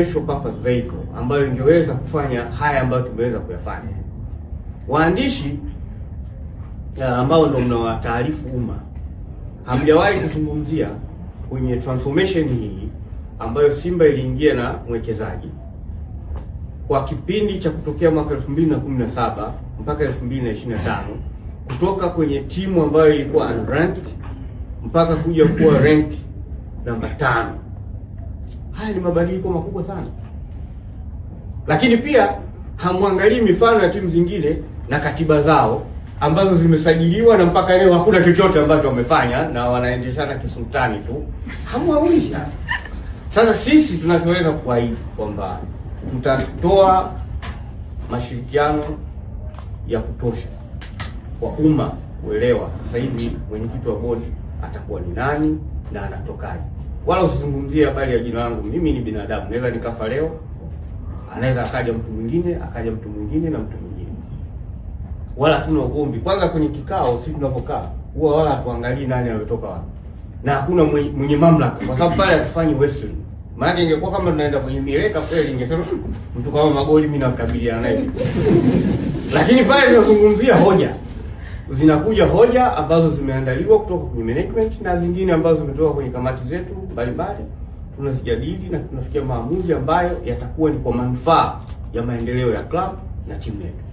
special purpose vehicle ambayo ingeweza kufanya haya ambayo tumeweza kuyafanya. Waandishi ambao ndio mnawataarifu umma, hamjawahi kuzungumzia kwenye transformation hii ambayo Simba iliingia na mwekezaji kwa kipindi cha kutokea mwaka 2017 mpaka 2025, kutoka kwenye timu ambayo ilikuwa unranked mpaka kuja kuwa ranked namba 5. Haya ni mabadiliko makubwa sana. Lakini pia hamwangalii mifano ya timu zingine na katiba zao ambazo zimesajiliwa na mpaka leo hakuna chochote ambacho wamefanya na wanaendeshana kisultani tu. Hamwaulizi. Sasa sisi tunachoweza kuahidi kwamba tutatoa mashirikiano ya kutosha kwa umma kuelewa sasa hivi mwenyekiti wa bodi atakuwa ni nani na anatokaje. Wala usizungumzie habari ya jina langu. Mimi ni binadamu, naweza nikafa leo, anaweza akaja mtu mwingine, akaja mtu mwingine na mtu mwingine. Wala tuna ugomvi. Kwanza kwenye kikao sisi tunapokaa huwa wala tuangalie nani ametoka wapi. Na hakuna mwenye mamlaka, kwa sababu pale hatufanyi wrestling. Maana ingekuwa kama tunaenda kwenye mieleka kweli, ingesema mtu kama Magoli mimi nakabiliana naye. Lakini pale tunazungumzia hoja. Zinakuja hoja ambazo zimeandaliwa kutoka kwenye management na zingine ambazo zimetoka kwenye kamati zetu mbalimbali. Tunazijadili na tunafikia maamuzi ambayo yatakuwa ni kwa manufaa ya maendeleo ya club na timu yetu.